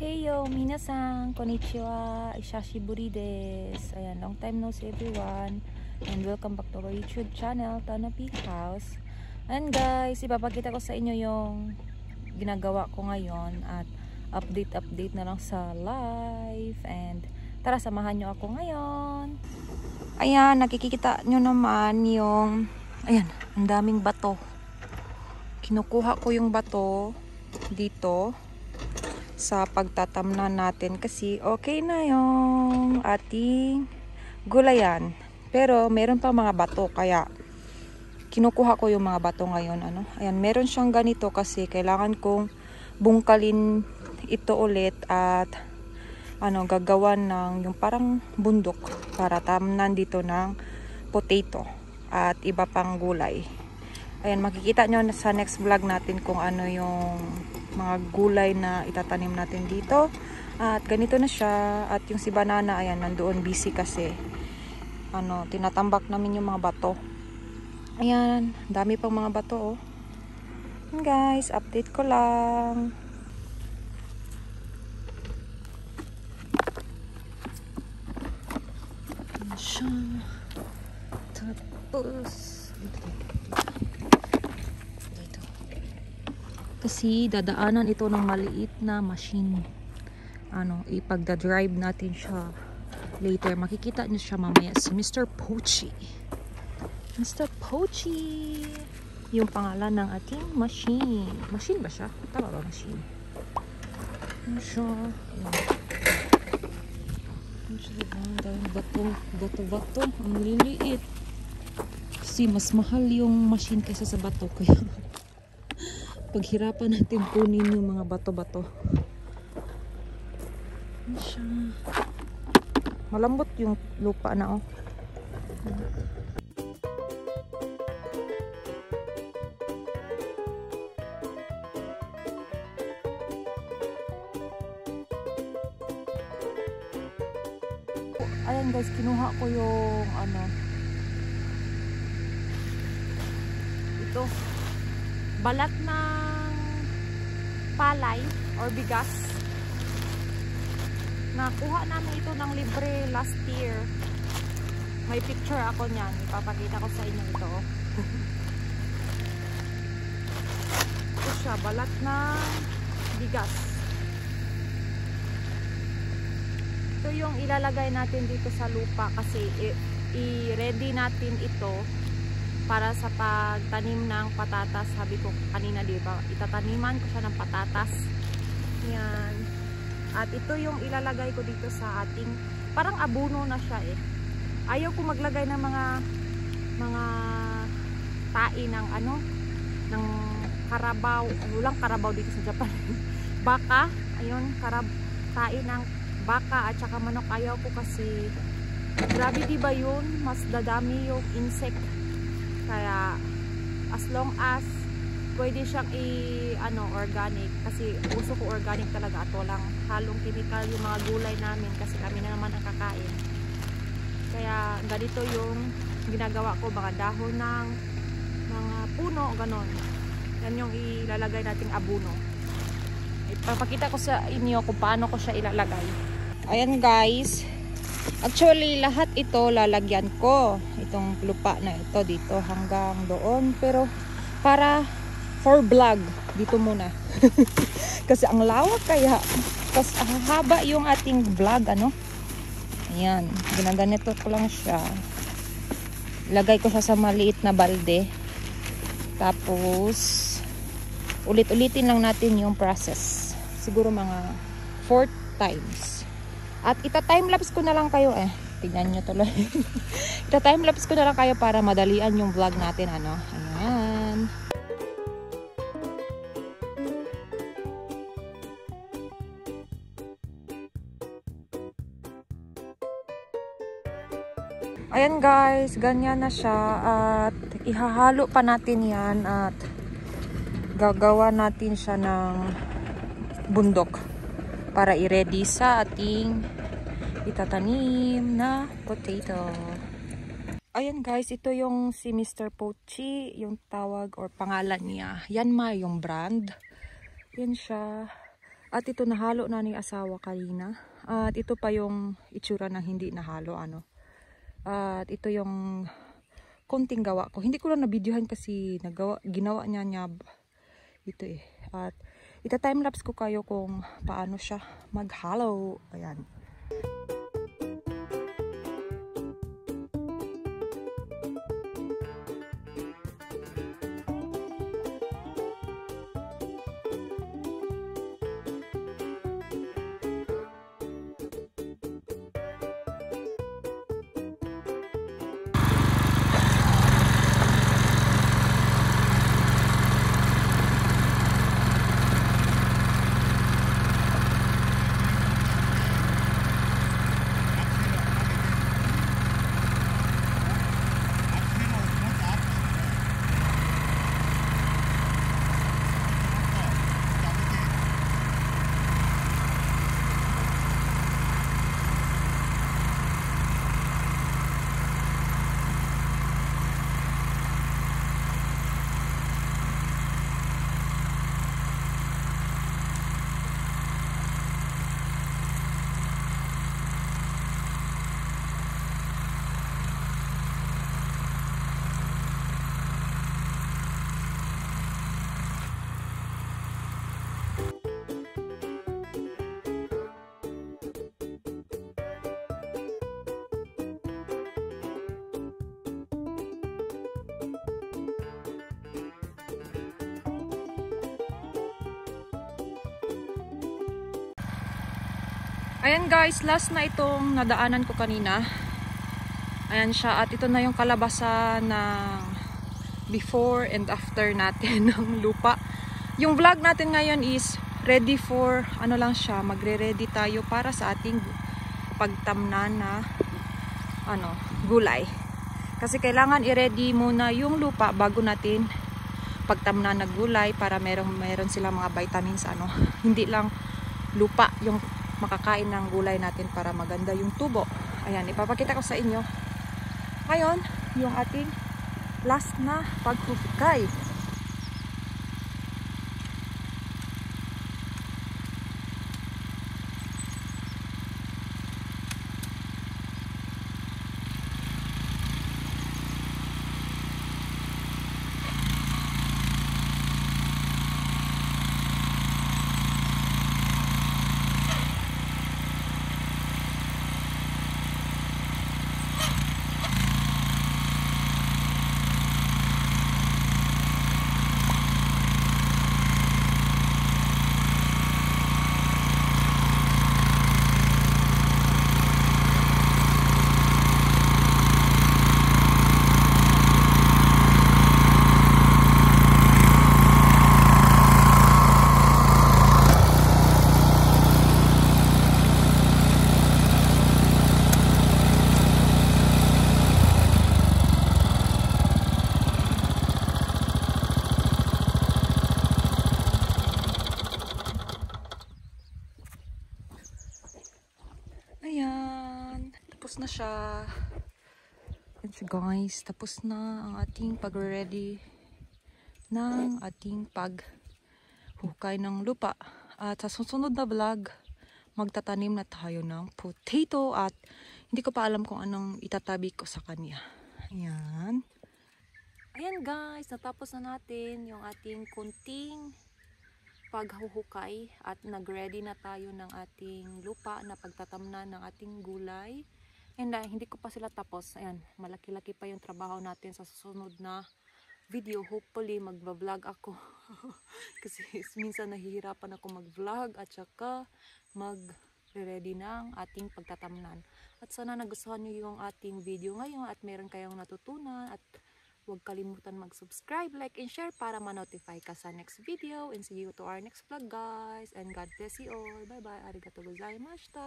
Heyo, minasan, konnichiwa, ishashiburi desu. Ayan, long time no see everyone. And welcome back to our YouTube channel, Tanapi House. And guys, ipapakita ko sa inyo yung ginagawa ko ngayon at update na lang sa live. And tara, samahan nyo ako ngayon. Ayan, nakikita nyo naman yung, ayan, ang daming bato. Kinukuha ko yung bato dito sa pagtatamnan natin kasi okay na yung ating gulayan, pero meron pa mga bato kaya kinukuha ko yung mga bato ngayon. Ayan, meron siyang ganito kasi kailangan kong bungkalin ito ulit at gagawan ng yung parang bundok para tamnan dito ng potato at iba pang gulay. Ayan, makikita nyo sa next vlog natin kung ano yung mga gulay na itatanim natin dito. At ganito na siya. At yung si Banana, ayan, nandoon busy kasi tinatambak namin yung mga bato. Ayan, dami pang mga bato, oh. And guys, update ko lang. Ayan siya. Tapos kasi dadaanan ito ng maliit na machine. Ipagda-drive natin siya later. Makikita niyo siya mamaya, si Mr. Pochi. Mr. Pochi yung pangalan ng ating machine. Machine ba siya? Tama ba machine? Ano siya? Ano siya diba? Dahil bato. Ang liliit. Kasi mas mahal yung machine kaysa sa bato. Kaya paghirapan natin kunin yung mga bato-bato. Ano siya? Malambot yung lupa na, oh. Ayan guys, kinuha ko yung ito, balat ng palay or bigas. Nakuha namin ito ng libre last year. May picture ako niyan. Ipapakita ko sa inyo ito. Ito siya, balat ng bigas. Ito yung ilalagay natin dito sa lupa kasi i-ready natin ito para sa pagtanim ng patatas. Sabi ko kanina, diba, itataniman ko siya ng patatas. Yan. At ito yung ilalagay ko dito sa ating, parang abuno na siya eh. Ayaw ko maglagay ng mga tae ng ng karabaw. Walang karabaw dito sa Japan. Baka, ayun, tae ng baka at saka manok. Ayaw ko kasi grabe, diba yun? Mas dadami yung insect. Kaya as long as pwede siyang organic, kasi uso ko organic talaga at walang halong chemical yung mga gulay namin kasi kami na naman ang kakain. Kaya ganito yung ginagawa ko, mga dahon ng mga puno, ganon. Yan yung ilalagay nating abuno. Ipapakita ko sa inyo kung paano ko siya ilalagay. Ayan guys, actually lahat ito lalagyan ko, itong lupa na ito dito hanggang doon, pero para for vlog dito muna. Kasi ang lawak kaya kasi haba yung ating vlog. Ayan, ginaganito ko lang siya, lagay ko siya sa maliit na balde, tapos ulit-ulitin lang natin yung process, siguro mga 4 times. At ita-timelapse ko na lang kayo tignan nyo tuloy. Ita-timelapse ko na lang kayo para madalian yung vlog natin. Ayan. Ayan guys, ganyan na siya at ihahalo pa natin yan at gagawa natin siya ng bundok para i-ready sa ating itatanim na potato. Ayan guys, ito yung si Mr. Pochi, yung tawag or pangalan niya. Yanma yung brand. Yan siya. At ito nahalo na ni asawa kanina. At ito pa yung itsura na hindi nahalo ano. At ito yung konting gawa ko. Hindi ko lang na-videohan kasi ginawa niya ito eh. At ita-timelapse ko kayo kung paano siya maghalo. Ayan. Ayan guys, last na itong nadaanan ko kanina. Ayan siya, at ito na yung kalabasan ng before and after natin ng lupa. Yung vlog natin ngayon is ready for, ano lang siya, magre-ready tayo para sa ating pagtamnan na gulay. Kasi kailangan i-ready muna yung lupa bago natin pagtamnan ng gulay para meron silang mga vitamins hindi lang lupa yung makakain ng gulay natin para maganda yung tubo. Ayan, ipapakita ko sa inyo ngayon yung ating last na paghuhukay. Ayan, tapos na siya. Ayan siya guys, tapos na ang ating pag-ready ng ating paghukay ng lupa. At sa susunod na vlog, magtatanim na tayo ng potato at hindi ko pa alam kung anong itatabi ko sa kanya. Ayan. Ayan guys, natapos na natin yung ating kunting paghuhukay at nag-ready na tayo ng ating lupa na pagtatamnan ng ating gulay. And hindi ko pa sila tapos. Ayan, malaki-laki pa yung trabaho natin sa susunod na video. Hopefully mag-vlog ako. Kasi minsan nahihirapan ako mag-vlog at saka mag-ready ng ating pagtatamnan. At sana nagustuhan nyo yung ating video ngayon at meron kayong natutunan. At huwag kalimutan mag-subscribe, like, and share para ma-notify ka sa next video. And see you to our next vlog guys. And God bless you all. Bye bye. Arigatou gozaimashita.